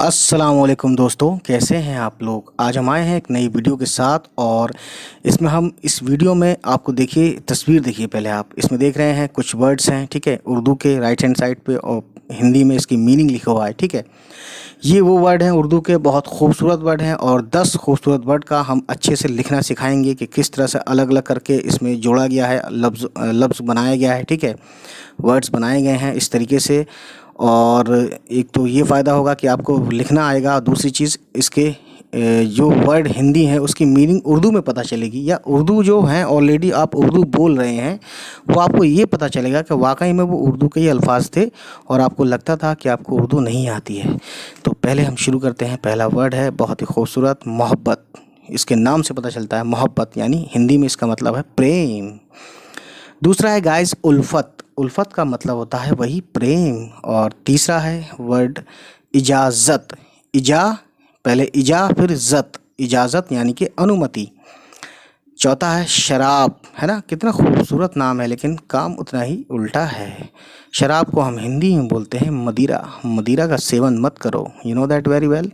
अस्सलामुअलैकुम दोस्तों, कैसे हैं आप लोग। आज हम आए हैं एक नई वीडियो के साथ और इसमें हम इस वीडियो में आपको देखिए तस्वीर देखिए। पहले आप इसमें देख रहे हैं कुछ वर्ड्स हैं, ठीक है, उर्दू के राइट हैंड साइड पे और हिंदी में इसकी मीनिंग लिखा हुआ है, ठीक है। ये वो वर्ड हैं उर्दू के, बहुत खूबसूरत वर्ड हैं और 10 खूबसूरत वर्ड का हम अच्छे से लिखना सिखाएंगे कि किस तरह से अलग अलग करके इसमें जोड़ा गया है, लफ्ज़ बनाया गया है, ठीक है, वर्ड्स बनाए गए हैं इस तरीके से। और एक तो ये फ़ायदा होगा कि आपको लिखना आएगा, दूसरी चीज़ इसके जो वर्ड हिंदी हैं उसकी मीनिंग उर्दू में पता चलेगी, या उर्दू जो हैं ऑलरेडी आप उर्दू बोल रहे हैं वो आपको ये पता चलेगा कि वाकई में वो उर्दू के ही अल्फाज थे और आपको लगता था कि आपको उर्दू नहीं आती है। तो पहले हम शुरू करते हैं। पहला वर्ड है बहुत ही खूबसूरत, मोहब्बत। इसके नाम से पता चलता है मोहब्बत, यानी हिंदी में इसका मतलब है प्रेम। दूसरा है गाइस उल्फत। उल्फत का मतलब होता है वही प्रेम। और तीसरा है वर्ड इजाज़त। पहले इजा फिर जत, इजाज़त यानी कि अनुमति। चौथा है शराब, है ना, कितना खूबसूरत नाम है लेकिन काम उतना ही उल्टा है। शराब को हम हिंदी में बोलते हैं मदिरा। मदिरा का सेवन मत करो, you know that very well.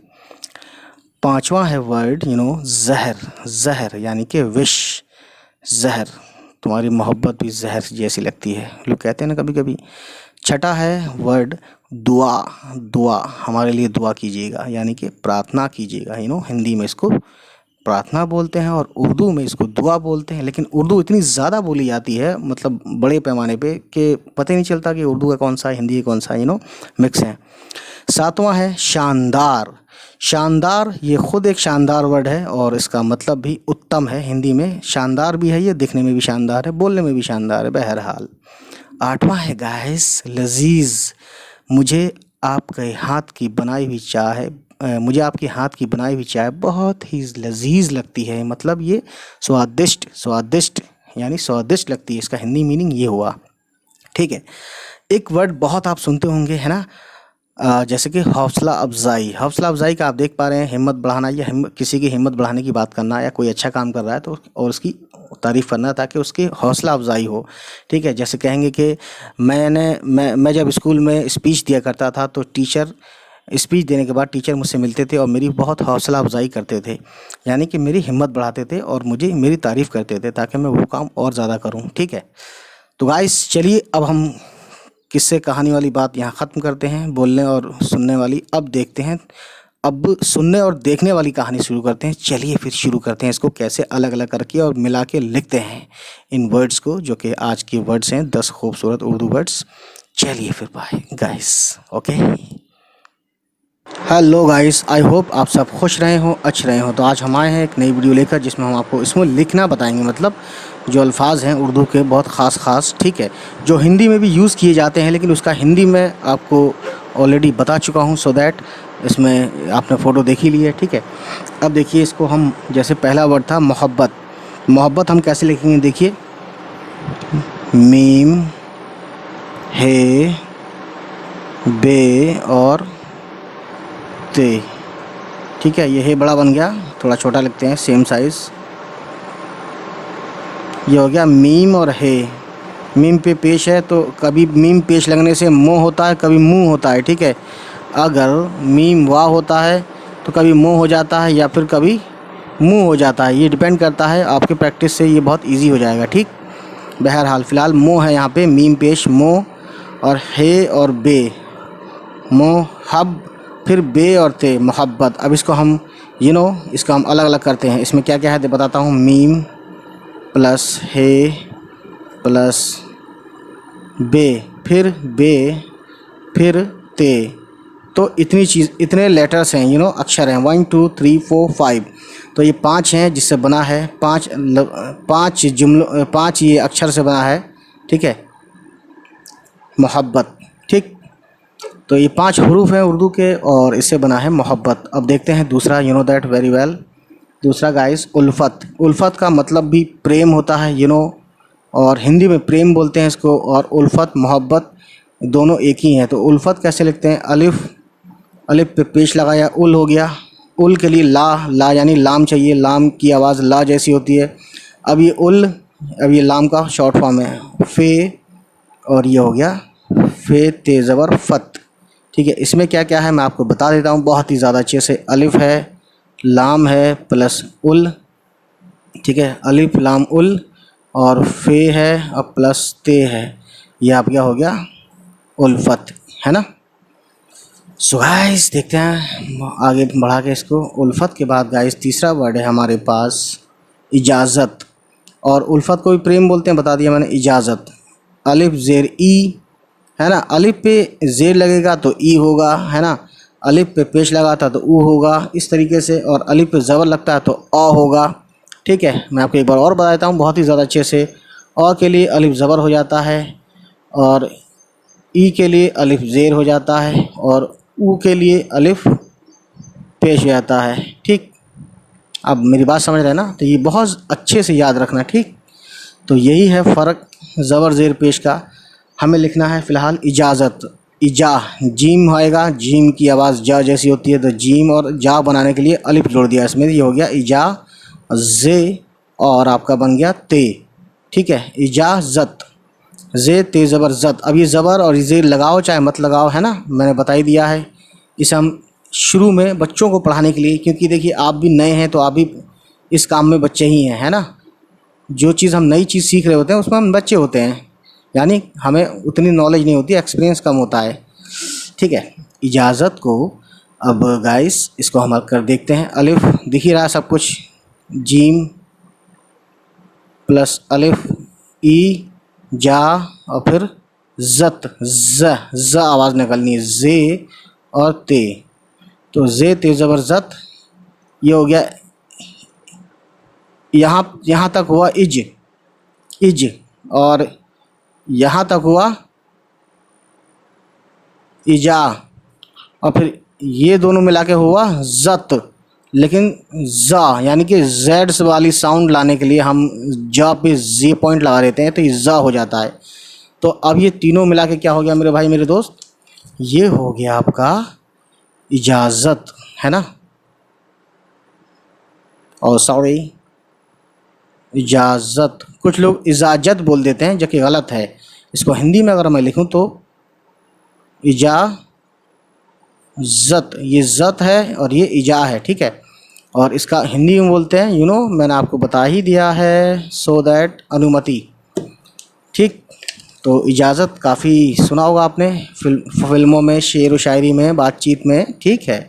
पांचवा है वर्ड जहर। जहर यानी कि विष, जहर। तुम्हारी मोहब्बत भी जहर जैसी लगती है, लोग कहते हैं ना कभी कभी। छठा है वर्ड दुआ। दुआ, हमारे लिए दुआ कीजिएगा यानी कि प्रार्थना कीजिएगा। हिंदी में इसको प्रार्थना बोलते हैं और उर्दू में इसको दुआ बोलते हैं। लेकिन उर्दू इतनी ज़्यादा बोली जाती है, मतलब बड़े पैमाने पे, कि पता ही नहीं चलता कि उर्दू का कौन सा हिंदी का कौन सा मिक्स है। सातवां है शानदार। शानदार ये खुद एक शानदार वर्ड है और इसका मतलब भी उत्तम है। हिंदी में शानदार भी है, ये दिखने में भी शानदार है, बोलने में भी शानदार है, बहरहाल। आठवां है गाइस लजीज। मुझे आपके हाथ की बनाई हुई चाय मुझे आपके हाथ की बनाई हुई चाय बहुत ही लजीज लगती है। मतलब ये स्वादिष्ट, स्वादिष्ट यानी स्वादिष्ट लगती है, इसका हिंदी मीनिंग ये हुआ, ठीक है। एक वर्ड बहुत आप सुनते होंगे, है ना, जैसे कि हौसला अफजाई। हौसला अफजाई का आप देख पा रहे हैं हिम्मत बढ़ाना, या किसी की हिम्मत बढ़ाने की बात करना, या कोई अच्छा काम कर रहा है तो और उसकी तारीफ़ करना ताकि उसकी हौसला अफजाई हो, ठीक है। जैसे कहेंगे कि मैं जब स्कूल में स्पीच दिया करता था तो टीचर, स्पीच देने के बाद टीचर मुझसे मिलते थे और मेरी बहुत हौसला अफजाई करते थे, यानी कि मेरी हिम्मत बढ़ाते थे और मुझे मेरी तारीफ़ करते थे ताकि मैं वो काम और ज़्यादा करूँ, ठीक है। तो गाइस चलिए अब हम किस्से कहानी वाली बात यहाँ ख़त्म करते हैं, बोलने और सुनने वाली। अब देखते हैं, अब सुनने और देखने वाली कहानी शुरू करते हैं। चलिए फिर शुरू करते हैं इसको कैसे अलग अलग करके और मिला के लिखते हैं इन वर्ड्स को, जो कि आज के वर्ड्स हैं 10 खूबसूरत उर्दू वर्ड्स। चलिए फिर bye guys, okay. Hello guys, I hope आप सब खुश रहे हो, अच्छे रहे हो। तो आज हम आए हैं एक नई वीडियो लेकर जिसमें हम आपको इसमें लिखना बताएंगे, मतलब जो अल्फाज हैं उर्दू के बहुत ख़ास, ठीक है, जो हिंदी में भी यूज़ किए जाते हैं लेकिन उसका हिंदी में आपको ऑलरेडी बता चुका हूं, सो दैट इसमें आपने फ़ोटो देख ही ली है, ठीक है। अब देखिए इसको हम, जैसे पहला वर्ड था मोहब्बत। मोहब्बत हम कैसे लिखेंगे, देखिए मीम हे बे और ते, ठीक है। ये हे बड़ा बन गया, थोड़ा छोटा लिखते हैं, सेम साइज़। ये हो गया मीम और हे। मीम पे पेश है तो कभी मीम पेश लगने से मोह होता है, कभी मुंह होता है, ठीक है। अगर मीम वाह होता है तो कभी मोह हो जाता है या फिर कभी मुंह हो जाता है, ये डिपेंड करता है आपके प्रैक्टिस से, ये बहुत इजी हो जाएगा, ठीक। बहरहाल फ़िलहाल मोह है यहाँ पे, मीम पेश मोह, और हे और बे मोहब, फिर बे और ते मोहब्बत। अब इसको हम इसको हम अलग अलग करते हैं। इसमें क्या क्या है बताता हूँ। मीम प्लस हे प्लस बे, फिर ते। तो इतने लेटर्स हैं, अक्षर हैं, 1 2 3 4 5। तो ये 5 हैं जिससे बना है, 5 ये अक्षर से बना है, ठीक है, मोहब्बत, ठीक। तो ये 5 हरूफ हैं उर्दू के और इससे बना है मोहब्बत। अब देखते हैं दूसरा, you know that very well. दूसरा गाइस उल्फत। उल्फत का मतलब भी प्रेम होता है, और हिंदी में प्रेम बोलते हैं इसको, और उल्फत मोहब्बत दोनों एक ही हैं। तो उल्फत कैसे लिखते हैं, अलिफ पे पेश लगाया, उल हो गया। उल के लिए ला यानी लाम चाहिए, लाम की आवाज़ ला जैसी होती है। अब ये लाम का शॉर्ट फॉर्म है, फ़े, और ये हो गया फ़े ते ज़बर फ़त, ठीक है। इसमें क्या क्या है मैं आपको बता देता हूँ बहुत ही ज़्यादा अच्छे से। अलिफ है, लाम है प्लस उल, ठीक है, अलिफ लाम उल, और फे है और प्लस ते है। ये आप क्या हो गया, उल्फत, है ना। सो गाइस देखते हैं आगे बढ़ा के इसको। उल्फत के बाद गाइस तीसरा वर्ड है हमारे पास इजाज़त, और उल्फत को भी प्रेम बोलते हैं, बता दिया मैंने। इजाज़त, अलिफ ज़ेर ई, है ना। अलिफ पे ज़ेर लगेगा तो ई होगा, है ना। अलिफ पे पेश लगाता तो ऊ होगा, इस तरीके से। और अलिफ पे ज़बर लगता है तो अ होगा, ठीक है। मैं आपको एक बार और बता देता हूँ बहुत ही ज़्यादा अच्छे से। अ के लिए अलिफ ज़बर हो जाता है, और ई के लिए अलिफ ज़ेर हो जाता है, और ऊ के लिए अलिफ पेश हो जाता है, ठीक। अब मेरी बात समझ रहे हैं ना, तो ये बहुत अच्छे से याद रखना, ठीक। तो यही है फ़र्क ज़बर ज़ेर पेश का। हमें लिखना है फ़िलहाल इजाज़त, इजा, जीम आएगा, जीम की आवाज़ जा जैसी होती है, तो जीम और जा बनाने के लिए अलिफ जोड़ दिया इसमें, ये हो गया इजा जे, और आपका बन गया ते, ठीक है। इजाज़त, जे ते ज़बर ज़त। अब ये ज़बर और ज़ेर लगाओ चाहे मत लगाओ, है ना, मैंने बता ही दिया है। इसे हम शुरू में बच्चों को पढ़ाने के लिए, क्योंकि देखिए आप भी नए हैं तो आप भी इस काम में बच्चे ही हैं, है ना। जो चीज़ हम नई चीज़ सीख रहे होते हैं उसमें हम बच्चे होते हैं, यानी हमें उतनी नॉलेज नहीं होती, एक्सपीरियंस कम होता है, ठीक है। इजाज़त को अब गाइस इसको हम कर देखते हैं। अलिफ दिख ही रहा है सब कुछ, जीम प्लस अलिफ ई जा, और फिर ज़त, ज़ आवाज़ निकलनी है, जे और ते, तो जे ते ज़बर ज़त। ये हो गया, यहाँ तक हुआ इज, इज, और यहाँ तक हुआ इजा, और फिर ये दोनों मिला के हुआ ज़त। लेकिन ज़ा यानी कि जेड वाली साउंड लाने के लिए हम जा पे जे पॉइंट लगा देते हैं, तो ये ज़ा हो जाता है। तो अब ये तीनों मिला के क्या हो गया मेरे भाई मेरे दोस्त, ये हो गया आपका इजाज़त, है ना। और सॉरी, इजाज़त, कुछ लोग इजाज़त बोल देते हैं जो कि गलत है। इसको हिंदी में अगर मैं लिखूं तो इजाज़त, ये ज़त है और ये इजा है, ठीक है। और इसका हिंदी में बोलते हैं, मैंने आपको बता ही दिया है, सो दैट, अनुमति, ठीक। तो इजाज़त काफ़ी सुना होगा आपने फिल्मों में, शेर व शायरी में, बातचीत में, ठीक है।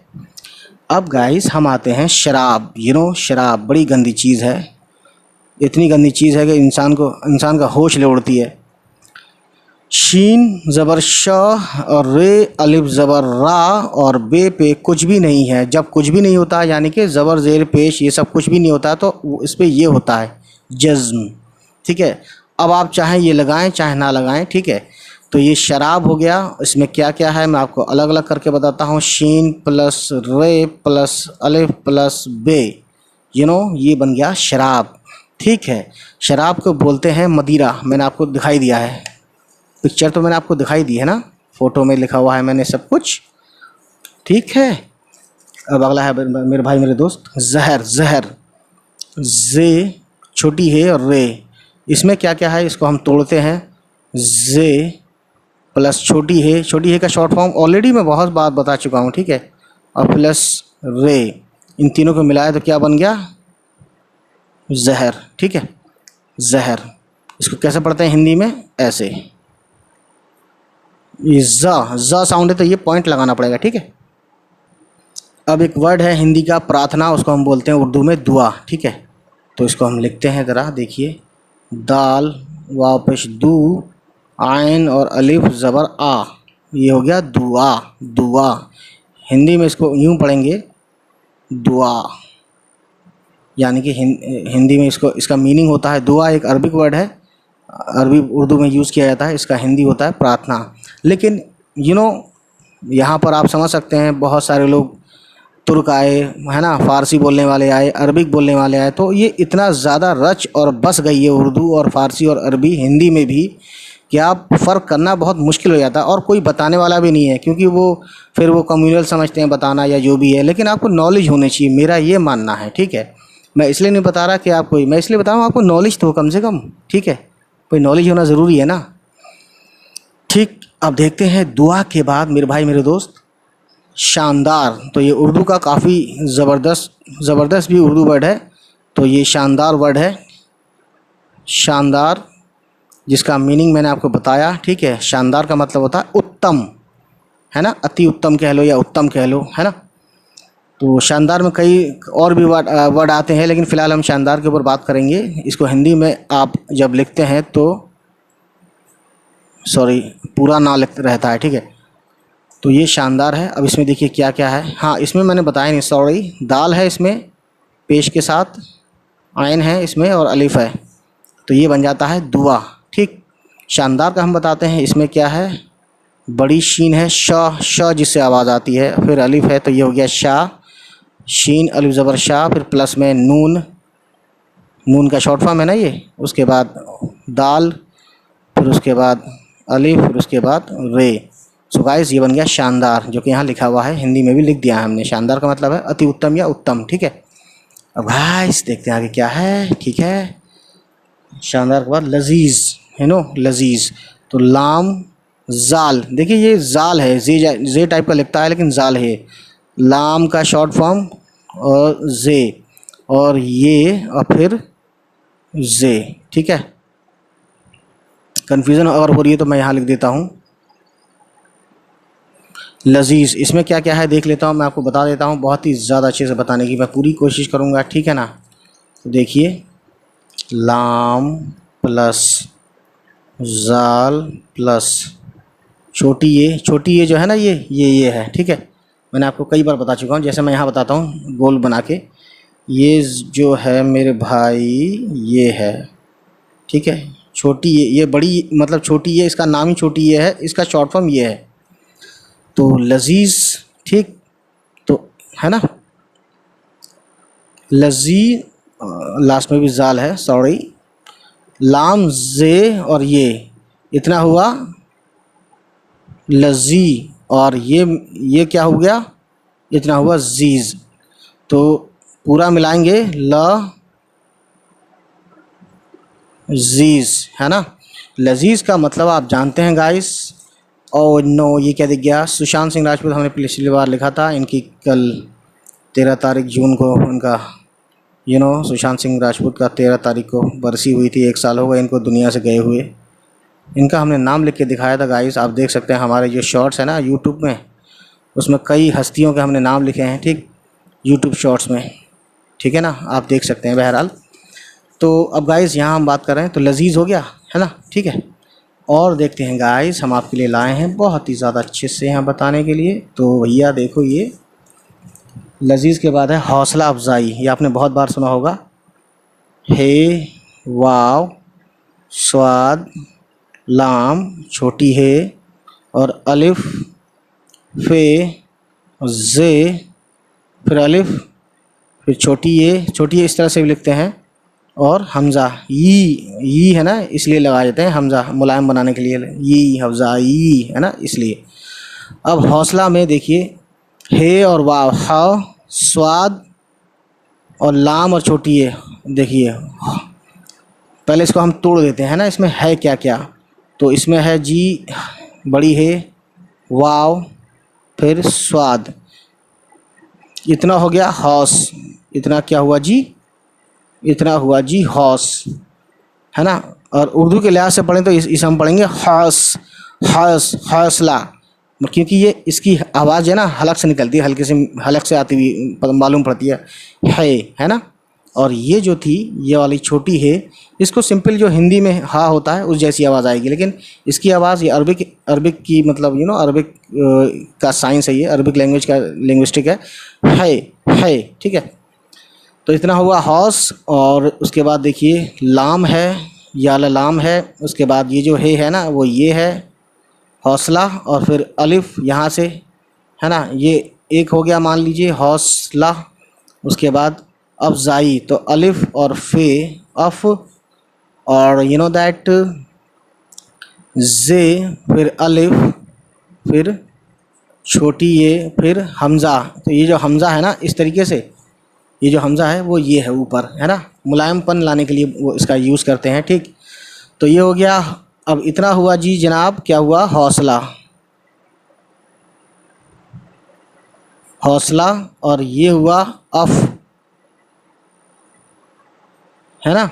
अब गाइस हम आते हैं शराब। शराब बड़ी गंदी चीज़ है, इतनी गंदी चीज़ है कि इंसान का होश ले उड़ती है। शीन ज़बर श और रे अलिफ ज़बर रा, और बे पे कुछ भी नहीं है। जब कुछ भी नहीं होता यानी कि ज़बर ज़ेर पेश ये सब कुछ भी नहीं होता, तो इस पे ये होता है जज़्म, ठीक है। अब आप चाहें ये लगाएं चाहे ना लगाएं, ठीक है। तो ये शराब हो गया। इसमें क्या क्या है मैं आपको अलग अलग करके बताता हूँ। शीन प्लस रे प्लस अलिफ प्लस बे, ये बन गया शराब, ठीक है। शराब को बोलते हैं मदिरा, मैंने आपको दिखाई दिया है, पिक्चर तो मैंने आपको दिखाई दी है ना, फ़ोटो में लिखा हुआ है मैंने सब कुछ, ठीक है। अब अगला है मेरे भाई मेरे दोस्त जहर। जहर, जे छोटी है और रे, इसमें क्या क्या है इसको हम तोड़ते हैं। जे प्लस छोटी है का शॉर्ट फॉर्म ऑलरेडी मैं बहुत बार बता चुका हूँ, ठीक है। और प्लस रे, इन तीनों को मिलाया तो क्या बन गया, जहर, ठीक है। जहर, इसको कैसे पढ़ते हैं हिंदी में, ऐसे, ये ज़ा साउंड है तो ये पॉइंट लगाना पड़ेगा, ठीक है। अब एक वर्ड है हिंदी का प्रार्थना, उसको हम बोलते हैं उर्दू में दुआ, ठीक है। तो इसको हम लिखते हैं ज़रा देखिए, दाल वापस दू, आइन और अलिफ ज़बर आ, ये हो गया दुआ। दुआ हिंदी में इसको यूँ पढ़ेंगे दुआ, यानी कि हिंदी में इसका मीनिंग होता है दुआ। एक अरबिक वर्ड है, अरबी उर्दू में यूज़ किया जाता है, इसका हिंदी होता है प्रार्थना। लेकिन यहाँ पर आप समझ सकते हैं बहुत सारे लोग तुर्क आए, है ना, फ़ारसी बोलने वाले आए, अरबिक बोलने वाले आए, तो ये इतना ज़्यादा रच और बस गई है उर्दू और फ़ारसी और अरबी हिंदी में भी कि आप फ़र्क करना बहुत मुश्किल हो जाता है। और कोई बताने वाला भी नहीं है, क्योंकि फिर वो कम्युनल समझते हैं बताना या जो भी है। लेकिन आपको नॉलेज होनी चाहिए, मेरा ये मानना है, ठीक है। मैं इसलिए नहीं बता रहा कि आपको, मैं इसलिए बता रहा हूँ आपको नॉलेज तो कम से कम, ठीक है। कोई नॉलेज होना ज़रूरी है ना, ठीक। अब देखते हैं दुआ के बाद मेरे भाई मेरे दोस्त शानदार। तो ये उर्दू का काफ़ी ज़बरदस्त भी उर्दू वर्ड है। तो ये शानदार वर्ड है, शानदार, जिसका मीनिंग मैंने आपको बताया। ठीक है, शानदार का मतलब होता है उत्तम, है ना, अति उत्तम कह लो या उत्तम कह लो, है ना। तो शानदार में कई और भी वर्ड आते हैं, लेकिन फ़िलहाल हम शानदार के ऊपर बात करेंगे। इसको हिंदी में आप जब लिखते हैं तो सॉरी पूरा ना लिख रहता है, ठीक है। तो ये शानदार है। अब इसमें देखिए क्या क्या है। हाँ, इसमें मैंने बताया नहीं, सॉरी, दाल है इसमें पेश के साथ, आयन है इसमें और अलिफ है, तो ये बन जाता है दुआ। ठीक, शानदार का हम बताते हैं। इसमें क्या है, बड़ी शीन है, श जिससे आवाज़ आती है, फिर अलिफ है, तो ये हो गया शाह, शीन अलिफ ज़बर शाह, फिर प्लस में नून का शॉर्ट फॉर्म है ना ये, उसके बाद दाल, फिर उसके बाद अलिफ, फिर उसके बाद रे। सो गाइस, ये बन गया शानदार, जो कि यहाँ लिखा हुआ है, हिंदी में भी लिख दिया है हमने। शानदार का मतलब है अति उत्तम या उत्तम। ठीक है, अब गाइस देखते हैं आगे क्या है। ठीक है, शानदार के बाद लजीज है नो, लजीज। तो लाम जाल, देखिए ये जाल है, जे टाइप का लिखता है लेकिन जाल है, लाम का शॉर्ट फॉर्म और जे, और ये और फिर जे। ठीक है, कन्फ्यूज़न अगर हो रही है तो मैं यहाँ लिख देता हूँ लजीज। इसमें क्या क्या है देख लेता हूँ, मैं आपको बता देता हूँ, बहुत ही ज़्यादा अच्छे से बताने की मैं पूरी कोशिश करूँगा। ठीक है ना, तो देखिए लाम प्लस जाल प्लस छोटी ये जो है ना, ये है। ठीक है, मैंने आपको कई बार बता चुका हूँ, जैसे मैं यहाँ बताता हूँ गोल बना के, ये जो है मेरे भाई ये है। ठीक है, छोटी ये बड़ी मतलब छोटी ये, इसका नाम ही छोटी ये है, इसका शॉर्ट फॉर्म ये है, तो लजीज। ठीक, तो है ना, लजी, लास्ट में भी जाल है, सॉरी, लाम जे और ये इतना हुआ लजी, और ये क्या हो गया, इतना हुआ जीज। तो पूरा मिलाएंगे ल जीज, है ना। लजीज का मतलब आप जानते हैं गाइस। और नो, ये क्या दिख गया, सुशांत सिंह राजपूत, हमने पिछली बार लिखा था इनकी कल 13 तारीख जून को उनका सुशांत सिंह राजपूत का 13 तारीख को बरसी हुई थी। 1 साल हो गए इनको दुनिया से गए हुए। इनका हमने नाम लिख के दिखाया था गाइस, आप देख सकते हैं हमारे जो शॉर्ट्स है ना यूट्यूब में, उसमें कई हस्तियों के हमने नाम लिखे हैं। ठीक, यूट्यूब शॉर्ट्स में, ठीक है ना, आप देख सकते हैं। बहरहाल, तो अब गाइस यहाँ हम बात कर रहे हैं, तो लजीज हो गया, है ना। ठीक है, और देखते हैं गाइस, हम आपके लिए लाए हैं बहुत ही ज़्यादा अच्छे से यहाँ बताने के लिए। तो भैया देखो, ये लजीज के बाद है हौसला अफजाई। ये आपने बहुत बार सुना होगा, हे, वाव, स्वाद, लाम छोटी है, और अलिफ, फे, जे, फिर अलिफ, फिर छोटी ये इस तरह से भी लिखते हैं, और हमज़ा ई है ना, इसलिए लगाए जाते हैं हमज़ा मुलायम बनाने के लिए, ई हमज़ा ई है ना, इसलिए। अब हौसला में देखिए, हे और वाव, हा, स्वाद और लाम और छोटी ये, देखिए पहले इसको हम तोड़ देते हैं ना, इसमें है क्या क्या। तो इसमें है जी बड़ी है, वाव, फिर स्वाद, इतना हो गया हौस, इतना क्या हुआ जी, इतना हुआ जी हौस, है ना। और उर्दू के लिहाज से पढ़ें तो इस हम पढ़ेंगे हौस, हौसला, क्योंकि ये इसकी आवाज़ है ना हलक से निकलती है, हल्के से हलक से आती हुई मालूम पड़ती है ना। और ये जो थी ये वाली छोटी है, इसको सिंपल जो हिंदी में हा होता है उस जैसी आवाज़ आएगी, लेकिन इसकी आवाज़ ये अरबिक की मतलब अरबिक का साइंस है, ये अरबिक लैंग्वेज का लिंग्विस्टिक है। ठीक है, तो इतना हुआ हौस। और उसके बाद देखिए लाम है, या लाम है, उसके बाद ये जो है ना वो ये है हौसला, और फिर अलिफ यहाँ से, है ना, ये एक हो गया मान लीजिए हौसला। उसके बाद अफजाई, तो अलिफ और फे, अफ, और दैट जे, फिर अलिफ, फिर छोटी ये, फिर हमज़ा। तो ये जो हमज़ा है ना, इस तरीके से ये जो हमज़ा है वो ये है ऊपर, है ना, मुलायमपन लाने के लिए वो इसका यूज़ करते हैं। ठीक, तो ये हो गया अब इतना हुआ जी जनाब, क्या हुआ, हौसला, हौसला, और ये हुआ अफ, है ना।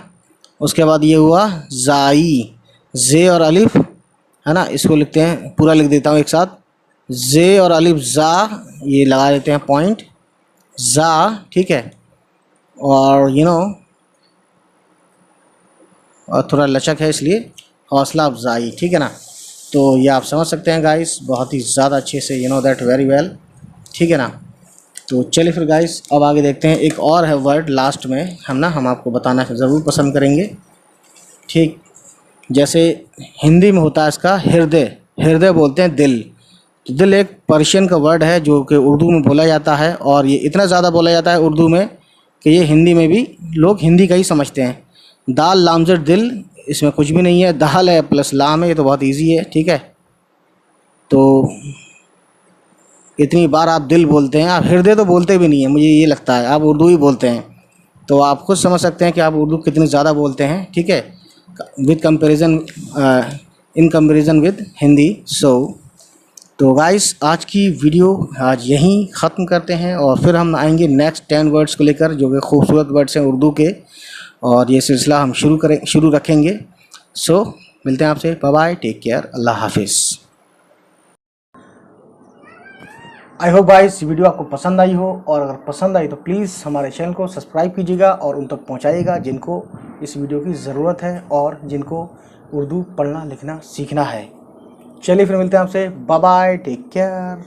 उसके बाद ये हुआ जाई, जे और अलिफ, है ना, इसको लिखते हैं, पूरा लिख देता हूँ एक साथ, जे और अलिफ जा, ये लगा देते हैं पॉइंट, जा, ठीक है। और और थोड़ा लचक है इसलिए हौसला अफजाई, ठीक है ना। तो ये आप समझ सकते हैं गाइस बहुत ही ज़्यादा अच्छे से, दैट वेरी वेल, ठीक है ना। तो चलिए फिर गाइस अब आगे देखते हैं। एक और है वर्ड लास्ट में हम आपको बताना ज़रूर पसंद करेंगे, ठीक। जैसे हिंदी में होता है इसका हृदय, हृदय बोलते हैं दिल। तो दिल एक पर्शियन का वर्ड है जो कि उर्दू में बोला जाता है, और ये इतना ज़्यादा बोला जाता है उर्दू में कि ये हिंदी में भी लोग हिंदी का ही समझते हैं। दाल लामजर दिल, इसमें कुछ भी नहीं है, दाल है प्लस लाम है, ये तो बहुत इजी है, ठीक है। तो इतनी बार आप दिल बोलते हैं, आप हृदय तो बोलते भी नहीं है, मुझे ये लगता है आप उर्दू ही बोलते हैं। तो आप खुद समझ सकते हैं कि आप उर्दू कितनी ज़्यादा बोलते हैं, ठीक है, with comparison, in comparison with Hindi. तो गाइस आज की वीडियो आज यहीं ख़त्म करते हैं, और फिर हम आएंगे नेक्स्ट 10 वर्ड्स को लेकर जो कि खूबसूरत वर्ड्स हैं उर्दू के, और ये सिलसिला हम शुरू रखेंगे। मिलते हैं आपसे, बाय बाय, टेक केयर, अल्लाह हाफिज़। आई होप गाइस वीडियो आपको पसंद आई हो, और अगर पसंद आई तो प्लीज़ हमारे चैनल को सब्सक्राइब कीजिएगा और उन तक पहुंचाइएगा जिनको इस वीडियो की ज़रूरत है और जिनको उर्दू पढ़ना लिखना सीखना है। चलिए फिर मिलते हैं आपसे, बाय बाय, टेक केयर।